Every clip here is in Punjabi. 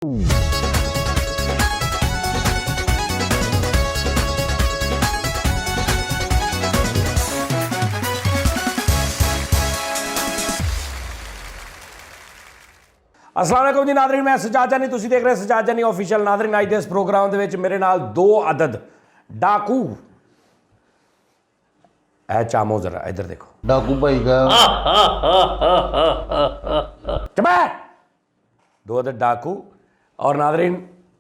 अस्सलाम वालेकुम जी नादरीन, मैं सजाद जानी, तुसीं देख रहे सजाद जानी ऑफिशियल। नादरीन, अज दे इस प्रोग्राम दे विच मेरे नाल दो अदद डाकू है। चामो जरा इधर देखो, डाकू भाई का दो अदद डाकू। और नादरीन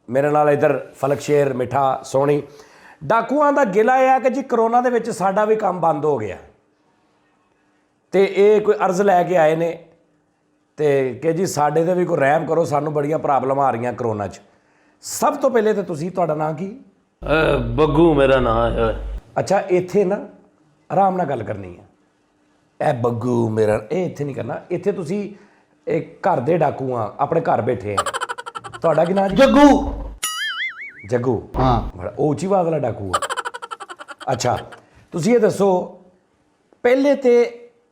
मेरे नाल इधर फलक शेर, मिठा, सोहनी। डाकूआं दा गिला यह है कि जी करोना दे विच साडा भी काम बंद हो गया ते ये कोई अर्ज लैके आए ने तो कि जी साढ़े ते भी कोई रहम करो, सानू बड़ियां प्रॉब्लम आ रही करोना च। सब तो पहले तो तुसीं, तुहाडा नाम की? बग्गू मेरा नाम है। अच्छा, इत्थे ना आराम नाल गल करनी है। ए बग्गू मेरा, ये इत्थे नहीं करना। इत्थे तुसीं एक घर दे डाकू आ, अपने घर बैठे हैं। तुहाडा की नाम जी? जग्गू। जग्गू? हाँ, बड़ा ऊंची आवाज़ वाला डाकू है। अच्छा, तुसीं ये दसो, पहले तो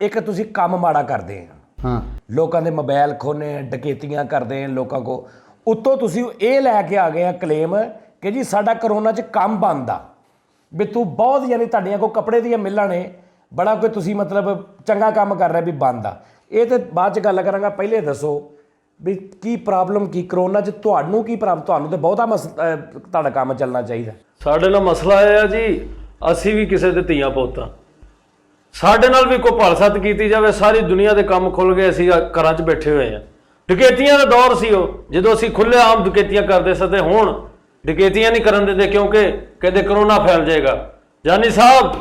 एक तुसीं काम माड़ा करदे हैं, हाँ, लोगों के मोबाइल खोने, डकैतियां करते हैं लोगों को। उत्तों तुसीं ये लैके आ गए हैं क्लेम कि जी साडा करोना च काम बंद आ, भी तू बहुत, यानी तुहाडियां को कपड़े दियां मिलां ने, बड़ा कोई तुसीं मतलब चंगा काम कर रहा भी बंद आ। ये तो बाद च गल करांगा, पहले दसो भी की प्रॉब्लम की करोना च तुहानूं की प्रॉब्लम? तुहानूं तो बहुता तुहाडा काम चलना चाहिए। ਸਾਡੇ ਨਾਲ ਮਸਲਾ ਇਹ ਆ ਜੀ, ਅਸੀਂ ਵੀ ਕਿਸੇ ਦੇ ਧੀਆਂ ਪੁੱਤਾਂ, ਸਾਡੇ ਨਾਲ ਵੀ ਕੋਈ ਭਲਸਤ ਕੀਤੀ ਜਾਵੇ। ਸਾਰੀ ਦੁਨੀਆ ਦੇ ਕੰਮ ਖੁੱਲ ਗਏ, ਅਸੀਂ ਘਰਾਂ 'ਚ ਬੈਠੇ ਹੋਏ ਆ। ਡਕੈਤੀਆਂ ਦਾ ਦੌਰ ਸੀ ਉਹ, ਜਦੋਂ ਅਸੀਂ ਖੁੱਲ੍ਹੇ ਆਮ ਡਕੈਤੀਆਂ ਕਰਦੇ ਸੀ, ਤੇ ਹੁਣ ਡਕੈਤੀਆਂ ਨਹੀਂ ਕਰਨ ਦਿੰਦੇ ਕਿਉਂਕਿ ਕਹਿੰਦੇ ਕਰੋਨਾ ਫੈਲ ਜਾਏਗਾ। ਜਾਨੀ ਸਾਹਿਬ,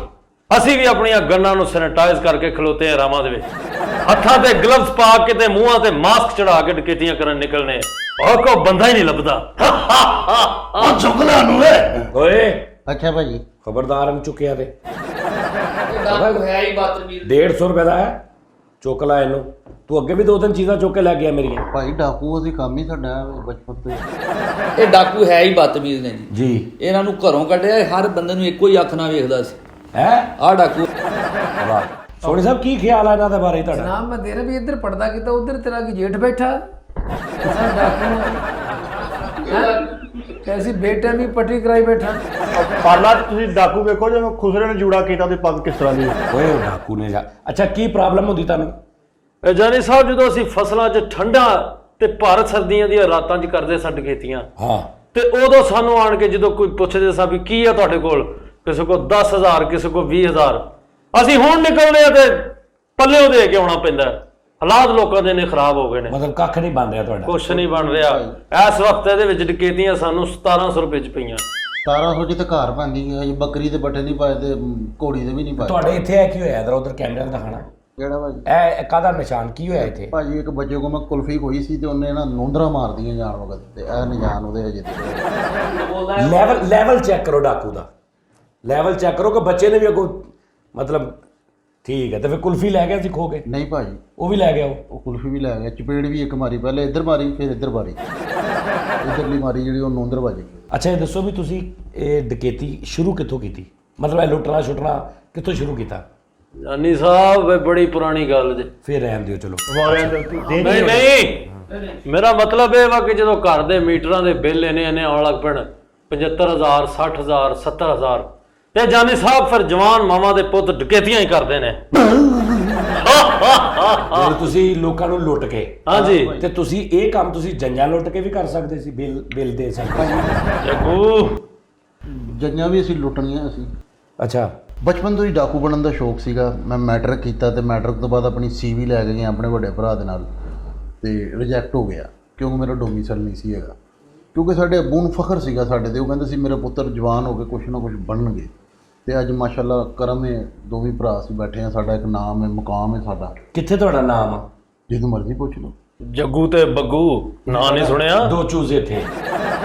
ਅਸੀਂ ਵੀ ਆਪਣੀਆਂ ਗੰਨਾਂ ਨੂੰ ਸੈਨੇਟਾਈਜ਼ ਕਰਕੇ ਖਲੋਤੇ ਆ ਰਾਮਾਂ ਦੇ ਵਿੱਚ, ਹੱਥਾਂ ਤੇ ਗਲਵਸ ਪਾ ਕੇ ਤੇ ਮੂੰਹਾਂ ਤੇ ਮਾਸਕ ਚੜਾ ਕੇ ਡਕੈਤੀਆਂ ਕਰਨ ਨਿਕਲਣੇ। ਉਹ ਕੋ ਬੰਦਾ ਹੀ ਨਹੀਂ ਲੱਭਦਾ। ਉਹ ਚੁਗਲਾ ਨੂੰ ओए अच्छा भाई, खबरदार हम चुकिया ते है ही बदतमीज। 150 रुपए का है, चुक ला इनू। तू अगे भी 2-3 चीज़ां चुक के लै गया मेरिया भाई डाकू ਅਸੀਂ ਕੰਮ ਹੀ ਸਾਡਾ ਬਚਪਨ ਤੋਂ ਇਹ ਡਾਕੂ ਹੈ ਹੀ ਬਦਤਮੀਜ਼ ਨੇ ਜੀ। जी ਇਹਨਾਂ ਨੂੰ ਘਰੋਂ ਕੱਢਿਆ, ਹਰ ਬੰਦੇ ਨੂੰ ਇੱਕੋ ਹੀ ਅੱਖ ਨਾਲ ਵੇਖਦਾ ਸੀ। है। ਆਹ ਡਾਕੂ वाह सोनी साहब, की ख्याल है इन्हां दे बारे तुहाडा? जनाब मैं देर भी इधर पढ़ता कि उधर तेरा की जेठ बैठा कैसी बेटे भी पटरी कराई बैठा। ਪਾਲਾ ਤੁਸੀਂ ਡਾਕੂ ਵੇਖੋ, ਜਦੋਂ ਖੁਸਰੇ ਨੇ ਜੂੜਾ ਕੀਤਾ ਤੇ ਪੱਗ ਕਿਸ ਤਰ੍ਹਾਂ ਦੀ। ओए डाकू ने जा। अच्छा, की प्रॉब्लम होंदी तुहानूं? ਇਹ ਜਾਨੀ ਸਾਹਿਬ, ਜਦੋਂ ਅਸੀਂ ਫਸਲਾਂ 'ਚ ਠੰਡਾ ਤੇ ਭਾਰਤ ਸਰਦੀਆਂ ਦੀਆਂ ਰਾਤਾਂ 'ਚ ਕਰਦੇ ਸਾਂ ਡਕੈਤੀਆਂ, हाँ ਤੇ ਉਦੋਂ ਸਾਨੂੰ ਆਣ ਕੇ ਜਦੋਂ ਕੋਈ ਪੁੱਛਦੇ ਸਾਂ ਵੀ ਕੀ ਆ ਤੁਹਾਡੇ ਕੋਲ, ਕਿਸੇ ਕੋਲ 10,000, ਕਿਸੇ ਕੋਲ 20,000, ਅਸੀਂ ਹੁਣ ਨਿਕਲਦੇ ਆ ਤੇ ਪੱਲਿਓ ਦੇ ਕੇ ਆਉਣਾ ਪੈਂਦਾ। ਹਾਲਾਤ ਲੋਕਾਂ ਦੇ ਨੇ ਖਰਾਬ ਹੋ ਗਏ ਨੇ, मतलब कख नहीं बन रहा तुहाडा? ਕੁਛ ਨਹੀਂ ਬਣ ਰਿਹਾ। ਇਸ ਵਕਤ ਇਹਦੇ ਵਿੱਚ ਡਕੈਤੀਆਂ ਸਾਨੂੰ 1700 ਰੁਪਏ 'ਚ ਪਈਆਂ। 1700 ਚ ਤੇ ਘਰ ਪੈਂਦੀ ਹੈ ਜੀ। ਬੱਕਰੀ ਦੇ ਬੱਟੇ ਨਹੀਂ ਪਾਏ ਤੇ ਘੋੜੀ ਦੇ ਵੀ ਨਹੀਂ ਪਾਏ। ਤੁਹਾਡੇ ਇੱਥੇ ਹੈ ਕੀ ਹੋਇਆ? ਇਧਰ ਉਧਰ ਕੈਮਰੇ ਨਾਲ ਦਿਖਾਣਾ। ਕਿਹੜਾ ਭਾਜੀ? ਇਹ ਕਾਹਦਾ ਨਿਸ਼ਾਨ ਕੀ ਹੋਇਆ ਇੱਥੇ? ਭਾਜੀ ਇੱਕ ਬੱਚੇ ਕੋ ਮੈਂ ਕੁਲਫੀ ਖੋਈ ਸੀ ਤੇ ਉਹਨੇ ਨਾ ਨੋਂਦਰਾ ਮਾਰਦੀਆਂ ਜਾਣ ਵਕਤ, ਤੇ ਇਹ ਨਿਸ਼ਾਨ ਉਹਦੇ ਹਜੇ ਤੱਕ। ਲੈਵਲ ਚੈੱਕ ਕਰੋ ਡਾਕੂ ਦਾ, ਲੈਵਲ ਚੈੱਕ ਕਰੋ ਕਿ ਬੱਚੇ ਨੇ ਵੀ ਅੱਗੋਂ मतलब ठीक है। तो फिर कुल्फी लै गया सी खो के? ਨਹੀਂ ਭਾਜੀ, वो भी लै गया ਉਹ ਕੁਲਫੀ ਵੀ ਲੈ ਗਿਆ। ਚਪੇੜ ਵੀ ਇੱਕ ਮਾਰੀ, ਪਹਿਲੇ ਇੱਧਰ ਮਾਰੀ ਫਿਰ ਇੱਧਰ ਮਾਰੀ, ਇੱਧਰਲੀ ਮਾਰੀ ਜਿਹੜੀ ਉਹ ਨੋਂਦਰ ਵੱਜ ਗਈ। अच्छा, ये दसो भी तुसी ये डकैती शुरू कित्थों कीती? मतलब ये लुटना छुटना कित्थों शुरू कीता? ਜਾਨੀ ਸਾਹਿਬ, ਇਹ ਬੜੀ ਪੁਰਾਣੀ ਗੱਲ ਜੇ। फिर रहन दियो चलो। ਨਹੀਂ ਨਹੀਂ, ਮੇਰਾ ਮਤਲਬ ਇਹ ਵਾ ਕਿ ਜਦੋਂ ਘਰ ਦੇ ਮੀਟਰਾਂ ਦੇ ਬਿੱਲ ਇਹਨੇ ਆਉਣ ਲੱਗ ਪੈਣ 75,000, 60,000, 70,000, ਤੇ ਜਾਨੀ ਸਾਹਿਬ ਫਿਰ ਜਵਾਨ ਮਾਵਾਂ ਦੇ ਪੁੱਤ ਡਕੈਤੀਆਂ ਹੀ ਕਰਦੇ ਨੇ। ਜੇ ਤੁਸੀਂ ਲੋਕਾਂ ਨੂੰ ਲੁੱਟ ਕੇ, ਹਾਂਜੀ ਤੇ ਤੁਸੀਂ ਇਹ ਕੰਮ ਤੁਸੀਂ ਜੰਜਾਂ ਲੁੱਟ ਕੇ ਵੀ ਕਰ ਸਕਦੇ ਸੀ, ਬਿੱਲ ਦੇ ਸਕਦੇ। ਜੱਗੂ, ਜੰਜਾਂ ਵੀ ਅਸੀਂ ਲੁੱਟਣੀਆਂ ਅਸੀਂ। ਅੱਛਾ, ਬਚਪਨ ਤੋਂ ਹੀ ਡਾਕੂ ਬਣਨ ਦਾ ਸ਼ੌਕ ਸੀਗਾ। ਮੈਂ ਮੈਟਰਿਕ ਕੀਤਾ ਤੇ ਮੈਟਰਿਕ ਤੋਂ ਬਾਅਦ ਆਪਣੀ CV ਲੈ ਕੇ ਗਿਆ ਆਪਣੇ ਵੱਡੇ ਭਰਾ ਦੇ ਨਾਲ, ਤੇ ਰਿਜੈਕਟ ਹੋ ਗਿਆ ਕਿਉਂਕਿ ਮੇਰਾ ਡੋਮੀਸਾਈਲ ਨਹੀਂ ਸੀ ਹੈਗਾ। ਕਿਉਂਕਿ ਸਾਡੇ ਅੱਬੂ ਨੂੰ ਫਖਰ ਸੀਗਾ ਸਾਡੇ ਤੇ, ਉਹ ਕਹਿੰਦੇ ਸੀ ਮੇਰੇ ਪੁੱਤਰ ਜਵਾਨ ਹੋ ਕੇ ਕੁਛ ਨਾ ਕੁਛ ਬਣਨਗੇ। ਤੇ ਅੱਜ ਮਾਸ਼ਾਅੱਲਾ ਕਰਮ ਹੈ, ਦੋਵੇਂ ਭਰਾ ਅਸੀਂ ਬੈਠੇ ਹਾਂ, ਸਾਡਾ ਇੱਕ ਨਾਮ ਹੈ, ਮੁਕਾਮ ਹੈ ਸਾਡਾ। ਕਿੱਥੇ ਤੁਹਾਡਾ ਨਾਮ ਆ? ਜਦੋਂ ਮਰਜ਼ੀ ਪੁੱਛ ਲਓ। ਜੱਗੂ ਤੇ ਬੱਗੂ ਨਾਂ नहीं सुनिया? दो चूजे थे,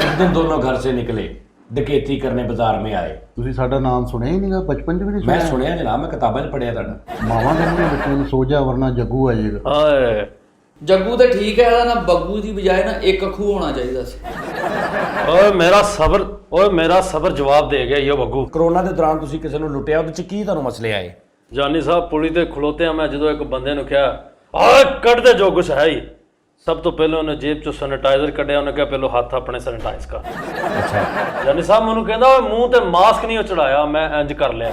एक दिन दोनों घर से निकले, डकैती करने बाजार में आए। ਤੁਸੀਂ ਸਾਡਾ ਨਾਮ ਸੁਣਿਆ ਹੀ ਨਹੀਂਗਾ, ਬਚਪਨ 'ਚ ਵੀ ਨਹੀਂ मैं ਸੁਣਿਆ। सुनिया जनाब, मैं किताबां 'ਚ पढ़िया ਤੁਹਾਡਾ। ਮਾਵਾਂ ਕਹਿੰਦੀਆਂ ਬੱਚੇ ਨੂੰ ਸੋ ਜਾ ਵਰਨਾ ਜੱਗੂ ਆ ਜਾਏਗਾ। ਹਾਏ, ਜੱਗੂ ਤਾਂ ਠੀਕ ਹੈ, ਇਹਦਾ ਨਾ ਬੱਗੂ ਦੀ ਬਜਾਏ ਨਾ ਇੱਕ ਅੱਖੂ ਹੋਣਾ ਚਾਹੀਦਾ ਸੀ। ਓਏ ਮੇਰਾ ਸਬਰ ਜਵਾਬ ਦੇ ਗਿਆ ਇਹ ਬੱਗੂ। ਕਰੋਨਾ ਦੇ ਦੌਰਾਨ ਤੁਸੀਂ ਕਿਸੇ ਨੂੰ ਲੁੱਟਿਆ, ਉਹਦੇ 'ਚ ਕੀ ਤੁਹਾਨੂੰ ਮਸਲੇ ਆਏ? ਜਾਨੀ ਸਾਹਿਬ, ਪੁਲੀ ਤੇ ਖਲੋਤੇ ਆ, ਮੈਂ ਜਦੋਂ ਇੱਕ ਬੰਦੇ ਨੂੰ ਕਿਹਾ ਆਹ ਕੱਢ ਦੇ ਜੋ ਕੁਛ ਹੈ ਹੀ, ਸਭ ਤੋਂ ਪਹਿਲਾਂ ਉਹਨੇ ਜੇਬ ਚੋਂ ਸੈਨੀਟਾਈਜ਼ਰ ਕੱਢਿਆ, ਉਹਨੇ ਕਿਹਾ ਪਹਿਲਾਂ ਹੱਥ ਆਪਣੇ ਸੈਨੀਟਾਈਜ਼ ਕਰ। ਅੱਛਾ ਜਾਨੀ ਸਾਹਿਬ ਮੈਨੂੰ ਕਹਿੰਦਾ ਓਏ ਮੂੰਹ ਤੇ ਮਾਸਕ ਨਹੀਂ ਚੜਾਇਆ, ਮੈਂ ਇੰਜ ਕਰ ਲਿਆ।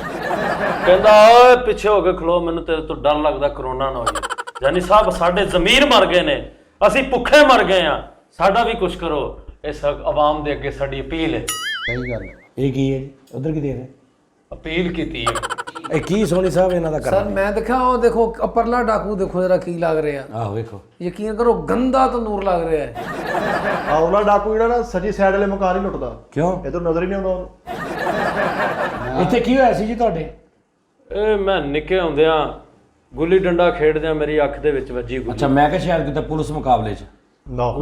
ਕਹਿੰਦਾ ਓਏ ਪਿੱਛੇ ਹੋ ਕੇ ਖਲੋ, ਮੈਨੂੰ ਤੇਰੇ ਤੋਂ ਡਰ ਲੱਗਦਾ ਕਰੋਨਾ ਨਾ ਹੋ ਜਾਏ। ਜਾਨੀ ਸਾਹਿਬ ਸਾਡੇ ਜ਼ਮੀਰ ਮਰ ਗਏ ਨੇ, ਅਸੀਂ ਭੁੱਖੇ ਮਰ ਗਏ ਆ, ਸਾਡਾ ਵੀ ਕੁਝ ਕਰੋ। ਇਸ ਆਵਾਮ ਦੇ ਅੱਗੇ ਸਾਡੀ ਅਪੀਲ ਹੈ। ਸਹੀ ਗੱਲ ਹੈ। ਇਹ ਕੀ ਹੈ ਜੀ ਉਧਰ ਕੀ ਦੇ ਰਹੇ ਅਪੀਲ ਕੀਤੀ ਹੈ। ਇਹ ਕੀ ਸੋਨੀ ਸਾਹਿਬ ਇਹਨਾਂ ਦਾ ਸਰ ਕਰਨਾ ਮੈਂ ਦੇਖਿਆ ਉਹ ਦੇਖੋ ਅਪਰਲਾ ਡਾਕੂ ਦੇਖੋ ਜਰਾ ਕੀ ਲੱਗ ਰਿਹਾ। ਆਹੋ ਵੇਖੋ ਯਕੀਨ ਕਰੋ ਗੰਦਾ ਤੰਦੂਰ ਲੱਗ ਰਿਹਾ ਹੈ। ਆਉਲਾ ਡਾਕੂ ਜਿਹੜਾ ਨਾ ਸੱਜੀ ਸਾਈਡ ਵਾਲੇ ਮਕਾਨ ਹੀ ਲੁੱਟਦਾ, ਕਿਉਂ ਇਧਰ ਨਜ਼ਰ ਹੀ ਨਹੀਂ ਆਉਂਦਾ ਉਹਨੂੰ। ਇੱਥੇ ਕੀ ਹੋਇਆ ਸੀ ਜੀ ਤੁਹਾਡੇ? ਇਹ ਮੈਂ ਨਿੱਕੇ ਹੁੰਦਿਆਂ ਗੁੱਲੀ ਡੰਡਾ ਖੇਡਦਿਆਂ ਮੇਰੀ ਅੱਖ ਦੇ ਵਿੱਚ ਵੱਜੀ ਗੁੱਲੀ। ਅੱਛਾ ਮੈਂ ਕਿਹਾ ਸ਼ਾਇਦ ਕਿਤੇ ਪੁਲਿਸ ਮੁਕਾਬਲੇ 'ਚ। ਨਾ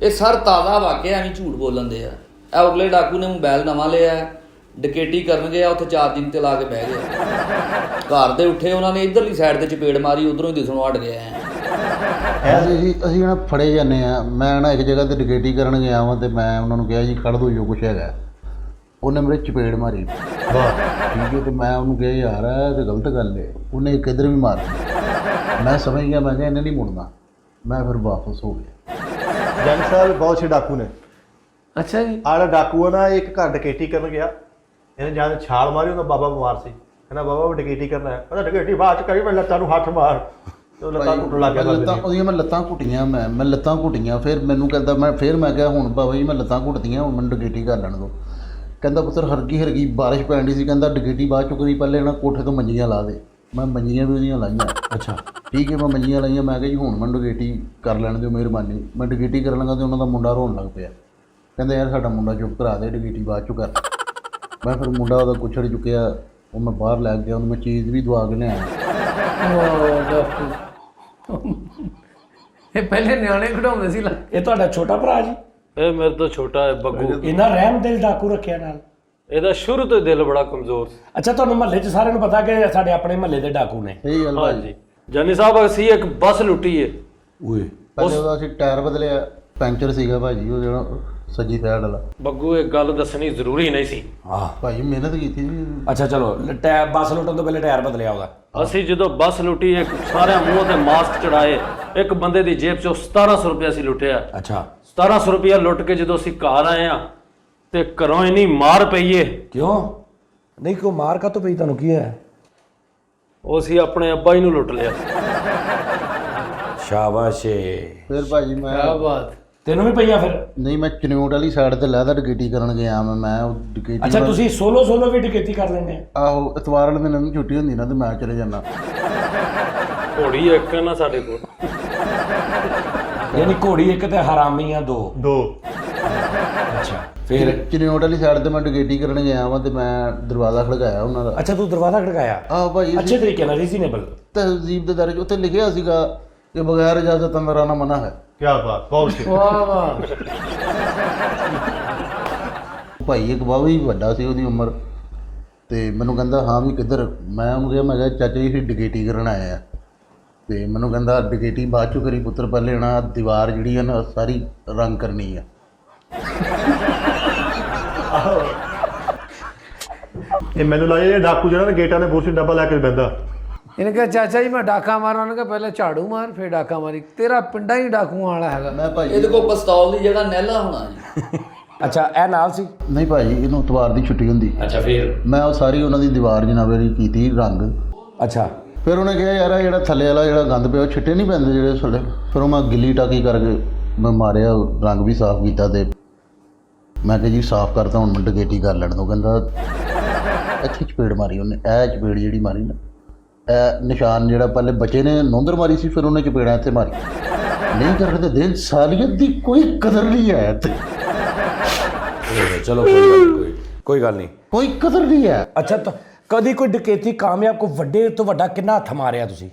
ਇਹ ਸਰ ਤਾਜ਼ਾ ਵਾਕਿਆ ਐਵੇਂ ਝੂਠ ਬੋਲਣ ਦੇ ਆ। ਇਹ ਉਗਲੇ ਡਾਕੂ ਨੇ ਮੋਬਾਈਲ ਨਵਾਂ ਲਿਆ, ਡਕੈਤੀ ਕਰਨ ਗਿਆ, ਉੱਥੇ ਚਾਰਜਿੰਗ ਤੇ ਲਾ ਕੇ ਬਹਿ ਗਿਆ। ਘਰ ਦੇ ਉੱਠੇ, ਉਹਨਾਂ ਨੇ ਇਧਰਲੀ ਸਾਈਡ ਤੇ ਚਪੇੜ ਮਾਰੀ, ਉਧਰੋਂ ਹੀ ਦਿਸਣੋਂ ਹਟ ਗਿਆ। ਅਸੀਂ ਨਾ ਫੜੇ ਜਾਂਦੇ ਆ। ਮੈਂ ਨਾ ਇੱਕ ਜਗ੍ਹਾ ਤੇ ਡਕੈਤੀ ਕਰਨ ਗਿਆ ਵਾਂ ਤੇ ਮੈਂ ਉਹਨਾਂ ਨੂੰ ਕਿਹਾ ਜੀ ਕੱਢ ਦਿਓ ਜੋ ਕੁਛ ਹੈਗਾ। ਉਹਨੇ ਮੇਰੇ ਚਪੇੜ ਮਾਰੀ। ਵਾਹ ਠੀਕ ਹੈ। ਤੇ ਮੈਂ ਉਹਨੂੰ ਕਿਹਾ ਯਾਰ ਇਹ ਤੇ ਗਲਤ ਗੱਲ ਹੈ। ਉਹਨੇ ਕਿੱਧਰ ਵੀ ਮਾਰ ਮੈਂ ਸਮਝ ਗਿਆ, ਮੈਂ ਕਿਹਾ ਇਹਨੇ ਨਹੀਂ ਮੁੜਨਾ। ਮੈਂ ਫਿਰ ਵਾਪਸ ਹੋ ਗਿਆ। ਜੰਗ ਸਾਹਿਬ ਬਹੁਤ ਛੇ ਡਾਕੂ ਨੇ। ਅੱਛਾ ਜੀ। ਆਲਾ ਡਾਕੂ ਆ ਨਾ ਇੱਕ ਘਰ ਡਕੈਤੀ ਕਰਨ ਗਿਆ, ਇਹਨੇ ਜਾਂ ਛਾਲ ਮਾਰੀ, ਉਹਦਾ ਬਾਬਾ ਬਿਮਾਰ ਸੀ। ਕਹਿੰਦਾ ਬਾਬਾ ਉਹ ਡਕੈਤੀ ਕਰਨਾ ਹੈ। ਕਹਿੰਦਾ ਡਕੈਤੀ ਬਾਅਦ ਚ ਕਰੀ, ਮੈਂ ਲੱਤਾਂ ਨੂੰ ਹੱਥ ਮਾਰ। ਤੇ ਉਹ ਲੱਤਾਂ ਘੁੱਟਣ ਲੱਗ ਗਿਆ। ਉਹਦੀਆਂ ਮੈਂ ਲੱਤਾਂ ਘੁੱਟੀਆਂ, ਮੈਂ ਲੱਤਾਂ ਘੁੱਟੀਆਂ। ਫਿਰ ਮੈਨੂੰ ਕਹਿੰਦਾ ਮੈਂ ਕਿਹਾ ਹੁਣ ਬਾਬਾ ਜੀ ਮੈਂ ਲੱਤਾਂ ਘੁੱਟਦੀਆਂ, ਹੁਣ ਮੈਨੂੰ ਡਕੈਤੀ ਕਰ ਲੈਣ ਦਿਓ। ਕਹਿੰਦਾ ਪੁੱਤਰ ਹਰਗੀ ਬਾਰਿਸ਼ ਪੈਣ ਡਈ ਸੀ। ਕਹਿੰਦਾ ਡਕੈਤੀ ਬਾਅਦ ਚੋਂ ਕਰੀ, ਪਹਿਲੇ ਨਾ ਕੋਠੇ ਤੋਂ ਮੰਜੀਆਂ ਲਾ ਦੇ। ਮੈਂ ਮੰਜੀਆਂ ਵੀ ਉਹਦੀਆਂ ਲਾਈਆਂ। ਅੱਛਾ ਠੀਕ ਹੈ। ਮੈਂ ਮੰਜੀਆਂ ਲਾਈਆਂ। ਮੈਂ ਕਿਹਾ ਜੀ ਹੁਣ ਮੈਨੂੰ ਡਕੈਤੀ ਕਰ ਲੈਣ ਦਿਓ, ਮਿਹਰਬਾਨੀ। ਮੈਂ ਡਕੈਤੀ ਕਰਨ ਲੱਗਾ ਤੇ ਉਹਨਾਂ ਦਾ ਮੁੰਡਾ ਰੋਣ ਲੱਗ ਪਿਆ। ਕਹਿੰਦਾ ਯਾਰ ਸਾਡਾ ਮੁੰਡਾ ਚੁੱਪ ਕਰਾ ਦੇ, ਡਕੈਤੀ ਬਾਅਦ ਚੋਂ ਕਰ। ਮੈਂ ਫਿਰ ਮੁੰਡਾ ਉਹਦਾ ਕੁੱਛੜ ਚੁੱਕਿਆ, ਉਹ ਮੈਂ ਬਾਹਰ ਲੈ ਗਿਆ, ਉਹਨੂੰ ਮੈਂ ਚੀਜ਼ ਵੀ ਦਵਾ ਕੇ ਲਿਆਇਆ। ਉਹ ਡਾਕੂ ਇਹ ਪਹਿਲੇ ਨਿਆਣੇ ਖਿਡਾਉਂਦੇ ਸੀ ਇਹ ਤੁਹਾਡਾ ਛੋਟਾ ਭਰਾ ਜੀ? ਇਹ ਮੇਰੇ ਤੋਂ ਛੋਟਾ ਹੈ ਬੱਗੂ। ਇਹਨਾਂ ਰਹਿਮ ਦਿਲ ਡਾਕੂ ਰੱਖਿਆ ਨਾਲ? ਇਹਦਾ ਸ਼ੁਰੂ ਤੋਂ ਹੀ ਦਿਲ ਬੜਾ ਕਮਜ਼ੋਰ ਸੀ। ਅੱਛਾ ਤੁਹਾਨੂੰ ਮਹੱਲੇ 'ਚ ਸਾਰਿਆਂ ਨੂੰ ਪਤਾ ਕਿ ਸਾਡੇ ਆਪਣੇ ਮਹੱਲੇ ਦੇ ਡਾਕੂ ਨੇ? ਸਹੀ ਗੱਲ ਭਾਜੀ। ਹਾਂਜੀ ਜਾਨੀ ਸਾਹਿਬ ਅਸੀਂ ਇੱਕ ਬੱਸ ਲੁੱਟੀ ਹੈ। ਓਏ ਪਹਿਲੇ ਉਹਦਾ ਅਸੀਂ ਟਾਇਰ ਬਦਲਿਆ, ਪੈਂਚਰ ਸੀਗਾ ਭਾਜੀ ਉਹ ਜਿਹੜਾ ਸੱਜੀ ਸਾਈਡ ਵਾਲਾ। ਬੱਗੂ ਇੱਕ ਗੱਲ ਦੱਸਣੀ ਜ਼ਰੂਰੀ ਨਹੀਂ ਸੀ। ਹਾਂ ਭਾਜੀ ਮਿਹਨਤ ਕੀਤੀ ਸੀ। ਅੱਛਾ ਚਲੋ ਟਾਇਰ ਬੱਸ ਲੁੱਟਣ ਤੋਂ ਪਹਿਲੇ ਟਾਇਰ ਬਦਲਿਆ ਉਹਦਾ? ਅਸੀਂ ਜਦੋਂ ਬੱਸ ਲੁੱਟੀ, ਇੱਕ ਸਾਰਿਆਂ ਮੂੰਹ ਤੇ ਮਾਸਕ ਚੜਾਏ, ਇੱਕ ਬੰਦੇ ਦੀ ਜੇਬ ਚੋਂ 1700 ਰੁਪਇਆ ਸੀ ਲੁੱਟਿਆ। ਅੱਛਾ 1700 ਰੁਪਇਆ ਲੁੱਟ ਕੇ ਜਦੋਂ ਅਸੀਂ ਘਰ ਆਏ ਆ ਤੇ ਘਰੋਂ ਇੰਨੀ ਮਾਰ ਪਈਏ। ਕਿਉਂ? ਨਹੀਂ ਕਿਉਂ ਮਾਰ ਕਾ ਤੋਂ ਪਈ ਤੁਹਾਨੂੰ? ਕੀ ਹੈ? ਉਹ ਅਸੀਂ ਆਪਣੇ ਅੱਬਾ ਜੀ ਨੂੰ ਲੁੱਟ ਲਿਆ। ਸ਼ਾਬਾਸ਼ ਏ। ਫਿਰ ਭਾਜੀ ਮੈਂ ਕਿਆ ਬਾਤ। ਤੈਨੂੰ ਵੀ ਪਈਆਂ ਫਿਰ? ਨਹੀਂ ਮੈਂ ਚਨਿਊਟ ਵਾਲੀ ਸਾਈਡ ਤੇ ਲੈਦਾ ਡਕੈਤੀ ਕਰਨ ਗਿਆ। ਮੈਂ ਉਹ ਡਕੈਤੀ ਅੱਛਾ ਤੁਸੀਂ ਸੋਲੋ ਵੀ ਡਕੈਤੀ ਕਰ ਲੈਂਦੇ ਆ? ਆਹੋ ਇਤਵਾਰ ਵਾਲੇ ਦਿਨ ਛੁੱਟੀ ਹੁੰਦੀ ਨਾ ਤੇ ਮੈਂ ਚਲੇ ਜਾਂਦਾ। ਘੋੜੀ ਇੱਕ ਨਾ ਸਾਡੇ ਕੋਲ। ਯਾਨੀ ਘੋੜੀ ਇੱਕ ਤੇ ਹਰਾਮੀਆਂ ਦੋ? ਅੱਛਾ ਫਿਰ? ਚਨਿਊਟ ਵਾਲੀ ਸਾਈਡ ਤੇ ਮੈਂ ਡਕੈਤੀ ਕਰਨ ਗਿਆ ਵਾਂ ਤੇ ਮੈਂ ਦਰਵਾਜ਼ਾ ਖੜਕਾਇਆ ਉਹਨਾਂ ਦਾ। ਅੱਛਾ ਤੂੰ ਦਰਵਾਜ਼ਾ ਖੜਕਾਇਆ? ਆਹੋ ਭਾਜੀ। ਅੱਛੇ ਤਰੀਕੇ ਨਾਲ, ਰੀਜ਼ਨੇਬਲ। ਤਹਿਜ਼ੀਬ ਦੇ ਦਰਜ ਉੱਤੇ ਲਿਖਿਆ ਸੀਗਾ ਕਿ ਬਗੈਰ ਇਜਾਜ਼ਤ ਅੰਦਰ ਆਣਾ ਮਨਾ ਹੈ। ਕੀ ਬਾਤ, ਬਹੁਤ ਛੇ। ਵਾਹ ਵਾਹ। ਭਾਈ ਇੱਕ ਬਾਬਾ ਹੀ ਵੱਡਾ ਸੀ ਉਹਦੀ ਉਮਰ, ਤੇ ਮੈਨੂੰ ਕਹਿੰਦਾ ਹਾਂ ਵੀ ਕਿੱਧਰ? ਮੈਂ ਉਹਨੂੰ ਕਿਹਾ ਚਾਚਾ ਜੀ ਅਸੀਂ ਡਕੈਤੀ ਕਰਨ ਆਏ ਆ। ਤੇ ਮੈਨੂੰ ਕਹਿੰਦਾ ਡਕੈਤੀ ਬਾਅਦ ਚੋਂ ਕਰੀ ਪੁੱਤਰ, ਪਹਿਲੇ ਨਾ ਦੀਵਾਰ ਜਿਹੜੀ ਹੈ ਨਾ ਸਾਰੀ ਰੰਗ ਕਰਨੀ ਆ। ਇਹ ਮੈਨੂੰ ਲੱਗਦਾ ਇਹ ਡਾਕੂ ਜਿਹੜਾ ਨਾ ਗੇਟਾਂ ਦੇ ਬੂਰਸ਼ੀ ਡੱਬਾ ਲੈ ਕੇ ਬਹਿੰਦਾ। ਇਹਨੇ ਕਿਹਾ ਚਾਚਾ ਜੀ ਮੈਂ ਡਾਕਾ ਮਾਰਾਂ, ਉਹਨੇ ਕਿਹਾ ਪਹਿਲੇ ਝਾੜੂ ਮਾਰ ਫਿਰ ਡਾਕਾ ਮਾਰੀ। ਤੇਰਾ ਪਿੰਡਾ ਹੀ ਡਾਕੂਆਂ ਵਾਲਾ ਹੈਗਾ। ਮੈਂ ਭਾਈ ਇਹਦੇ ਕੋਲ ਪਿਸਤੌਲ ਦੀ ਜਗ੍ਹਾ ਨਹਿਲਾ ਹੋਣਾ ਜੀ। ਅੱਛਾ ਇਹ ਨਾਲ ਸੀ? ਨਹੀਂ ਭਾਜੀ ਇਹਨੂੰ ਇਤਵਾਰ ਦੀ ਛੁੱਟੀ ਹੁੰਦੀ। ਅੱਛਾ ਫਿਰ? ਮੈਂ ਉਹ ਸਾਰੀ ਉਹਨਾਂ ਦੀ ਦੀਵਾਰ ਜਨਾਬੇ ਕੀਤੀ ਰੰਗ। ਅੱਛਾ ਫਿਰ ਉਹਨੇ ਕਿਹਾ ਯਾਰ ਜਿਹੜਾ ਥੱਲੇ ਵਾਲਾ ਜਿਹੜਾ ਗੰਦ ਪਿਆ ਉਹ ਛਿੱਟੇ ਨਹੀਂ ਪੈਂਦੇ ਜਿਹੜੇ ਥੱਲੇ। ਫਿਰ ਉਹ ਮੈਂ ਗਿੱਲੀ ਟਾਕੀ ਕਰਕੇ ਮੈਂ ਮਾਰਿਆ, ਰੰਗ ਵੀ ਸਾਫ਼ ਕੀਤਾ। ਤੇ ਮੈਂ ਕਿਹਾ ਜੀ ਸਾਫ਼ ਕਰਤਾ, ਹੁਣ ਮੈਂ ਡਕੈਤੀ ਕਰ ਲੈਣ ਦੋ। ਕਹਿੰਦਾ ਇੱਥੇ ਚਪੇੜ ਮਾਰੀ ਉਹਨੇ, ਇਹ ਚਪੇੜ ਜਿਹੜੀ ਮਾਰੀ ਨਾ, ਇਹ ਨਿਸ਼ਾਨ ਜਿਹੜਾ ਪਹਿਲੇ ਬੱਚੇ ਨੇ ਨੌਂਦਰ ਮਾਰੀ ਸੀ, ਫਿਰ ਉਹਨੇ ਚਪੇੜਾਂ ਇੱਥੇ ਮਾਰੀ। ਨਹੀਂ ਕਰਦੇ ਦਿਨ ਸਾਲੀਅਤ ਦੀ ਕੋਈ ਕਦਰ ਨਹੀਂ ਹੈ ਇੱਥੇ। ਚਲੋ ਕੋਈ ਗੱਲ ਨਹੀਂ। ਕੋਈ ਕਦਰ ਨਹੀਂ ਹੈ। ਅੱਛਾ ਕਦੀ ਕੋਈ ਡਕੈਤੀ ਕਾਮਯਾਬ, ਕੋਈ ਵੱਡੇ ਤੋਂ ਵੱਡਾ ਕਿੰਨਾ ਹੱਥ ਮਾਰਿਆ ਤੁਸੀਂ?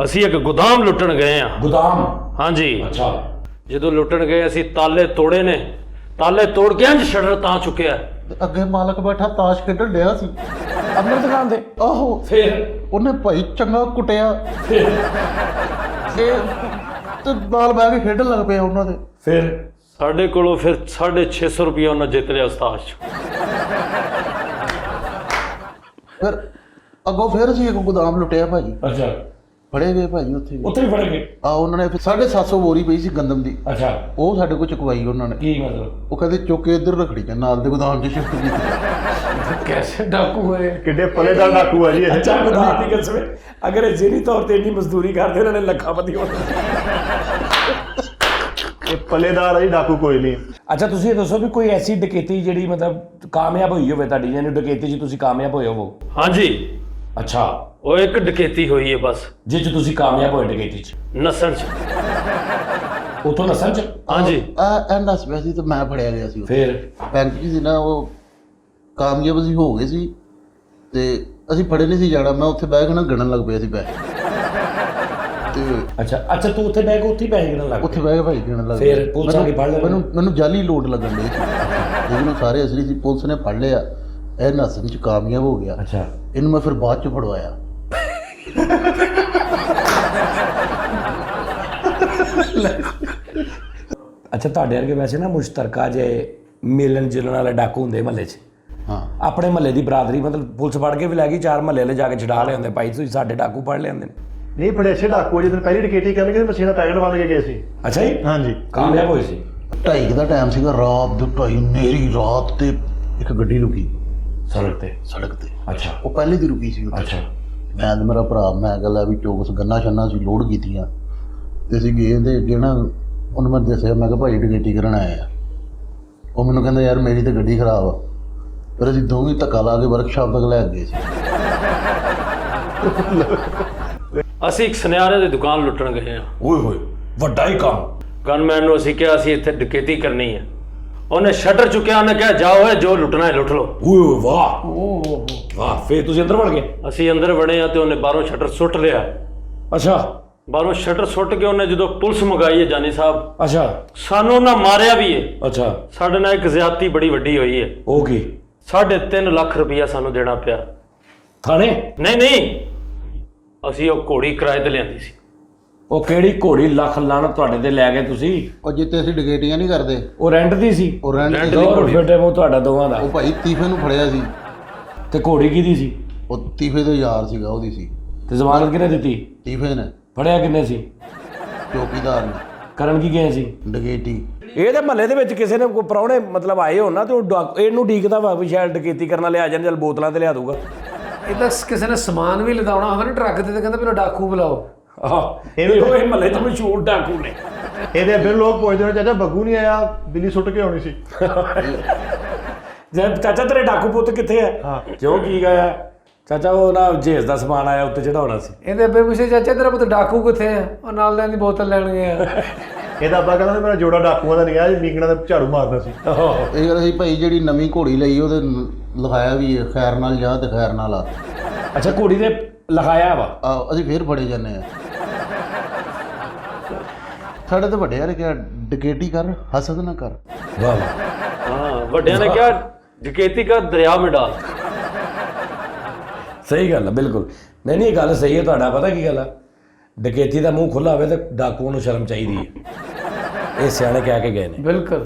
ਅਸੀਂ ਇੱਕ ਗੋਦਾਮ ਲੁੱਟਣ ਗਏ ਆ। ਗੋਦਾਮ? ਹਾਂਜੀ। ਅੱਛਾ ਜਦੋਂ ਲੁੱਟਣ ਗਏ ਅਸੀਂ ਤਾਲੇ ਤੋੜੇ ਨੇ, ਤਾਲੇ ਤੋੜ ਕੇ ਇੰਜ ਸ਼ਟਰ ਤਾਂ ਚੁੱਕਿਆ। ਤੇ ਅੱਗੇ ਮਾਲਕ ਬੈਠਾ ਤਾਸ਼ ਖੇਡਣ ਡਿਆ ਸੀ ਅੰਦਰ ਦੁਕਾਨ ਦੇ? ਆਹੋ। ਫਿਰ ਉਹਨੇ ਭਾਈ ਚੰਗਾ ਕੁੱਟਿਆ ਤੇ ਨਾਲ ਬਹਿ ਕੇ ਖੇਡਣ ਲੱਗ ਪਿਆ ਉਹਨਾਂ ਦੇ। ਫਿਰ? ਸਾਡੇ ਕੋਲੋਂ ਫਿਰ 650 ਰੁਪਇਆ ਉਹਨਾਂ ਜਿੱਤ ਲਿਆ ਉਸਤਾਦ ਚੋਂ। ਫਿਰ ਅੱਗੋਂ ਫਿਰ ਅਸੀਂ ਇੱਕ ਗੋਦਾਮ ਲੁੱਟਿਆ ਭਾਜੀ। ਅੱਛਾ ਫੜੇ ਗਏ ਭਾਜੀ ਉੱਥੇ ਵੀ। ਉੱਥੇ ਵੀ ਫੜ ਗਏ? ਆ ਉਹਨਾਂ ਨੇ ਫਿਰ 750 ਬੋਰੀ ਪਈ ਸੀ ਗੰਦਮ ਦੀ, ਅੱਛਾ, ਉਹ ਸਾਡੇ ਕੋਲ ਚੁਕਵਾਈ ਉਹਨਾਂ ਨੇ। ਕੀ ਮਤਲਬ? ਉਹ ਕਹਿੰਦੇ ਚੁੱਕ ਕੇ ਇੱਧਰ ਰੱਖੜੀ ਜਾਂ ਨਾਲ ਦੇ ਗੋਦਾਮ 'ਚ ਸ਼ਿਫਟ ਕੀਤੀ। कैसे डाकू हुए? ਕਿੱਡੇ ਪਲੇਦਾਰ ਡਾਕੂ ਆ ਜੀ ਇਹ। ਅੱਛਾ, ਖੁਦਾ ਦੀ ਕਸਮ, ਅਗਰ ਇਹ ਜ਼ੇਰੀ ਤੌਰ ਤੇ ਇੰਨੀ ਮਜ਼ਦੂਰੀ ਕਰਦੇ ਉਹਨਾਂ ਨੇ ਲੱਖਾਪਤੀ ਹੋਣਾ। ਇਹ ਪਲੇਦਾਰ ਆ ਜੀ, ਡਾਕੂ ਕੋਈ ਨਹੀਂ। ਅੱਛਾ, ਤੁਸੀਂ ਇਹ ਦੱਸੋ ਵੀ ਕੋਈ ਐਸੀ ਡਕੈਤੀ ਜਿਹੜੀ ਮਤਲਬ ਕਾਮਯਾਬ ਹੋਈ ਹੋਵੇ ਤੁਹਾਡੀ, ਯਾਨੀ ਡਕੈਤੀ 'ਚ ਤੁਸੀਂ ਕਾਮਯਾਬ ਹੋਏ ਹੋਵੋ? ਹਾਂਜੀ, ਅੱਛਾ, ਉਹ ਇੱਕ ਡਕੈਤੀ ਹੋਈ ਹੈ ਬਸ, ਜਿਸ 'ਚ ਤੁਸੀਂ ਕਾਮਯਾਬ ਹੋਏ ਡਕੈਤੀ 'ਚ, ਨਸਣ 'ਚ। ਉਥੋਂ ਨਸਲ 'ਚ? ਹਾਂਜੀ, ਐਂਡ ਦੱਸ ਪਿਆ ਸੀ ਤੇ ਮੈਂ ਫੜਿਆ ਗਿਆ ਸੀ। ਫਿਰ ਬੈਂਕ 'ਚ ਸੀ ਨਾ, ਉਹ ਕਾਮਯਾਬ ਅਸੀਂ ਹੋ ਗਏ ਸੀ ਤੇ ਅਸੀਂ ਫੜੇ ਨਹੀਂ ਸੀ ਜਾਣਾ। ਮੈਂ ਉੱਥੇ ਬਹਿ ਕੇ ਨਾ ਗਿਣਨ ਲੱਗ ਪਿਆ ਸੀ ਪੈਸੇ ਤੇ ਅੱਛਾ, ਤੂੰ ਉੱਥੇ ਬਹਿ ਕੇ ਉੱਥੇ ਹੀ ਪੈਸੇ ਗਿਣਨ ਲੱਗ ਉੱਥੇ ਬਹਿ ਕੇ ਭਾਈ ਗਿਣਨ ਲੱਗ ਫਿਰ ਪੁਲਿਸ ਆ ਕੇ ਫੜ ਲਿਆ? ਮੈਨੂੰ ਜਾਲੀ ਲੋਡ ਲੱਗਣ ਡਈ ਸੀ, ਲੇਕਿਨ ਉਹ ਸਾਰੇ ਅਸਲੀ ਸੀ। ਪੁਲਿਸ ਨੇ ਫੜ ਲਿਆ, ਇਹ ਨਸਲ 'ਚ ਕਾਮਯਾਬ ਹੋ ਗਿਆ। ਅੱਛਾ, ਇਹਨੂੰ ਮੈਂ ਫਿਰ ਬਾਅਦ 'ਚ ਫੜਵਾਇਆ। ਅੱਛਾ, ਤੁਹਾਡੇ ਵਰਗੇ ਵੈਸੇ ਨਾ ਮੁਸ਼ਤਰਕਾ ਜੇ ਮਿਲਣ ਜੁਲਣ ਵਾਲੇ ਡਾਕੂ ਹੁੰਦੇ ਮਹੱਲੇ 'ਚ। ਹਾਂ, ਆਪਣੇ ਮਹੱਲੇ ਦੀ ਬਰਾਦਰੀ ਮਤਲਬ ਪੁਲਿਸ ਫੜ ਕੇ ਵੀ ਲੈ ਗਈ, 4 ਮਹੱਲੇ ਵਾਲੇ ਜਾ ਕੇ ਛਡਾ ਲਿਆਉਂਦੇ, ਭਾਈ ਤੁਸੀਂ ਸਾਡੇ ਡਾਕੂ ਫੜ ਲਿਆਉਂਦੇ ਨੇ। ਨਹੀਂ ਫੜੇ ਅੱਛੇ ਡਾਕੂ ਜਦੋਂ ਪਹਿਲੀ ਡਕੈਤੀ ਕਰਨਗੇ ਮਸ਼ੀਨ ਦਾ ਪੈਕਟ ਬੰਦ ਕੇ ਗਏ ਸੀ। ਅੱਛਾ ਜੀ, ਹਾਂਜੀ, ਕਾਮਯਾਬ ਹੋਏ ਸੀ? 2:30 ਦਾ ਟਾਈਮ ਸੀਗਾ, ਰਾਤ ਦੇ 2:30, ਨੇਰੀ ਰਾਤ ਤੇ ਇੱਕ ਗੱਡੀ ਰੁਕੀ ਸੜਕ ਤੇ? ਸੜਕ ਤੇ। ਅੱਛਾ, ਉਹ ਪਹਿਲੀ ਦੀ ਰੁਕੀ ਸੀ ਉੱਥੇ। ਅੱਛਾ, ਮੈਂ ਤੇ ਮੇਰਾ ਭਰਾ, ਮੈਂ ਗੱਲ ਆ ਵੀ ਚੌਕਸ ਗੰਨਾ ਛੰਨਾ ਸੀ ਲੋਡ ਕੀਤੀਆਂ ਤੇ ਅਸੀਂ ਗਏ ਤੇ ਅੱਗੇ ਨਾ ਉਹਨੂੰ ਮੈਂ ਦੱਸਿਆ, ਮੈਂ ਕਿਹਾ ਭਾਈ ਡਕੈਤੀ ਕਰਨ ਆਏ ਆ। ਉਹ ਮੈਨੂੰ ਕਹਿੰਦਾ ਯਾਰ ਮੇਰੀ ਤਾਂ ਗੱਡੀ ਖਰਾਬ ਆ। ਫਿਰ ਅਸੀਂ ਦੋਵੇਂ ਧੱਕਾ ਲਾ ਕੇ ਵਰਕਸ਼ਾਪ ਤੱਕ ਲੈ ਗਏ ਸੀ। ਅਸੀਂ ਇੱਕ ਸੁਨਿਆਰੇ ਦੀ ਦੁਕਾਨ ਲੁੱਟਣ ਗਏ ਹਾਂ। ਓਏ ਹੋਏ, ਵੱਡਾ ਹੀ ਕੰਮ। ਗਨਮੈਨ ਨੂੰ ਅਸੀਂ ਕਿਹਾ ਅਸੀਂ ਇੱਥੇ ਡਕੈਤੀ ਕਰਨੀ ਹੈ, ਉਹਨੇ ਸ਼ਟਰ ਚੁੱਕਿਆ, ਉਹਨੇ ਕਿਹਾ ਜਾਓ ਇਹ ਜੋ ਲੁੱਟਣਾ ਹੈ ਲੁੱਟ ਲਓ। ਓਏ ਹੋਏ, ਵਾਹ ਵਾਹ। ਫਿਰ ਤੁਸੀਂ ਅੰਦਰ ਵੜ ਗਏ? ਅਸੀਂ ਅੰਦਰ ਵੜੇ ਆ ਤੇ ਉਹਨੇ ਬਾਹਰੋਂ ਸ਼ਟਰ ਸੁੱਟ ਲਿਆ। ਅੱਛਾ, ਬਾਹਰੋਂ ਸ਼ਟਰ ਸੁੱਟ ਕੇ ਉਹਨੇ ਜਦੋਂ ਪੁਲਿਸ ਮੰਗਾਈ ਹੈ ਜਾਨੀ ਸਾਹਿਬ, ਅੱਛਾ, ਸਾਨੂੰ ਉਹਨਾਂ ਮਾਰਿਆ ਵੀ ਹੈ। ਅੱਛਾ, ਸਾਡੇ ਨਾਲ ਇੱਕ ਜ਼ਿਆਦਤੀ ਬੜੀ ਵੱਡੀ ਹੋਈ ਹੈ। ਉਹ ਕੀ? 3.5 ਲੱਖ ਰੁਪਇਆ ਸਾਨੂੰ ਦੇਣਾ ਪਿਆ। ਥਾਣੇ? ਨਹੀਂ, ਅਸੀਂ ਉਹ ਘੋੜੀ ਕਿਰਾਏ ਤੇ ਲਿਆਂਦੀ ਸੀ। ਉਹ ਕਿਹੜੀ ਘੋੜੀ? ਲੱਖ ਲਾਣ ਤੁਹਾਡੇ ਤੇ ਲੈ ਗਏ ਤੁਸੀਂ। ਉਹ ਜਿੱਤੇ ਅਸੀਂ ਡਕੈਟੀਆਂ ਨਹੀਂ ਕਰਦੇ, ਉਹ ਰੈਂਟ ਦੀ ਸੀ? ਉਹ ਰੈਂਟ ਰੈਂਟ ਤੇ। ਦੀ। ਹੋਰ ਫਿੱਟੇ ਮੂੰਹ ਤੁਹਾਡਾ ਦੋਵਾਂ ਦਾ। ਉਹ ਭਾਈ ਤੀਫੇ ਨੂੰ ਫੜਿਆ ਸੀ, ਤੇ ਘੋੜੀ ਕਿਹਦੀ ਸੀ? ਉਹ ਤੀਫੇ ਦੇ ਯਾਰ ਸੀਗਾ, ਉਹਦੀ ਸੀ। ਤੇ ਜ਼ਮਾਨਤ ਕਿਹਨੇ ਦਿੱਤੀ? ਤੀਫੇ ਨੇ, ਫੜਿਆ ਕਿੰਨੇ ਸੀ? ਚੌਕੀਦਾਰ ਨੇ। ਕਰਨ ਕੀ ਗਏ ਸੀ? ਡਕੈਟੀ। ਇਹਦੇ ਮਹੱਲੇ ਦੇ ਵਿੱਚ ਕਿਸੇ ਨੇ ਕੋਈ ਪ੍ਰਾਹੁਣੇ ਮਤਲਬ ਆਏ ਹੋਣ ਨਾ, ਤੇ ਉਹ ਇਹਨੂੰ ਡੀਕਦਾ ਵਾ ਵੀ ਸ਼ਾਇਦ ਡਕੈਤੀ ਕਰਨ ਲਿਆ ਜਾਣ, ਚੱਲ ਬੋਤਲਾਂ ਤੇ ਲਿਆ ਦੂਗਾ। ਇਹ ਤਾਂ ਕਿਸੇ ਨੇ ਸਮਾਨ ਵੀ ਲਦਾਉਣਾ ਹੋਵੇ ਨਾ ਟਰੱਕ ਤੇ ਕਹਿੰਦਾ ਪਹਿਲਾਂ ਡਾਕੂ ਬੁਲਾਓ। ਇਹ ਮਹੱਲੇ ਤੋਂ ਮਸ਼ਹੂਰ ਡਾਕੂ ਨੇ। ਇਹਦੇ ਅੱਗੇ ਲੋਕ ਪੁੱਛਦੇ ਨੇ ਚਾਚਾ ਬੱਗੂ ਨਹੀਂ ਆਇਆ, ਬਿੱਲੀ ਸੁੱਟ ਕੇ ਆਉਣੀ ਸੀ। ਜਦ ਚਾਚਾ ਤੇਰੇ ਡਾਕੂ ਪੁੱਤ ਕਿੱਥੇ ਹੈ? ਕਿਉਂ ਕੀ ਗਿਆ ਚਾਚਾ? ਉਹ ਨਾ ਜੇਸ ਦਾ ਸਮਾਨ ਆਇਆ ਉੱਤੇ ਚੜਾਉਣਾ ਸੀ। ਇਹਦੇ ਅੱਬੇ ਪੁੱਛੇ ਚਾਚਾ ਤੇਰਾ ਪੁੱਤ ਡਾਕੂ ਕਿੱਥੇ ਆ? ਉਹ ਨਾਲ ਲੈਣ ਦੀ ਬੋਤਲ ਲੈਣ ਗਿਆ। ਇਹਦਾ ਅੱਬਾ ਕਹਿੰਦਾ ਮੇਰਾ ਜੋੜਾ ਡਾਕੂਆਂ ਦਾ ਨਹੀਂ ਆ, ਮੀਂਗਣਾ ਦਾ ਝਾੜੂ ਮਾਰਦਾ ਸੀ। ਇਹ ਗੱਲ ਅਸੀਂ ਭਾਈ ਜਿਹੜੀ ਨਵੀਂ ਘੋੜੀ ਲਈ ਉਹਦੇ ਲਿਖਾਇਆ ਵੀ ਹੈ, ਖੈਰ ਨਾਲ ਜਾ ਤੇ ਖੈਰ ਨਾਲ ਆ। ਅੱਛਾ, ਘੋੜੀ ਤੇ ਲਿਖਾਇਆ ਵਾ? ਅਸੀਂ ਫੇਰ ਫੜੇ ਜਾਂਦੇ ਆ। ਸਾਡੇ ਤੇ ਵੱਡੇ ਯਾਰ ਕਿਹਾ ਡਕੈਟੀ ਕਰ, ਹਸਦ ਨਾ ਕਰ। ਵਾਹ ਵਾਹ। ਹਾਂ, ਵੱਡਿਆਂ ਨੇ ਕਿਹਾ ਡਕੈਤੀ ਕਰ ਦਰਿਆ ਮੇਂ ਡਾਲ। ਸਹੀ ਗੱਲ ਹੈ, ਬਿਲਕੁਲ। ਨਹੀਂ, ਇਹ ਗੱਲ ਸਹੀ ਹੈ ਤੁਹਾਡਾ। ਪਤਾ ਕੀ ਗੱਲ ਆ, ਡਕੈਤੀ ਦਾ ਮੂੰਹ ਖੁੱਲਾ ਹੋਵੇ ਤੇ ਡਾਕੂ ਨੂੰ ਸ਼ਰਮ ਚਾਹੀਦੀ ਹੈ। ਇਹ ਸਿਆਣੇ ਕਹਿ ਕੇ ਗਏ ਨੇ। ਬਿਲਕੁਲ।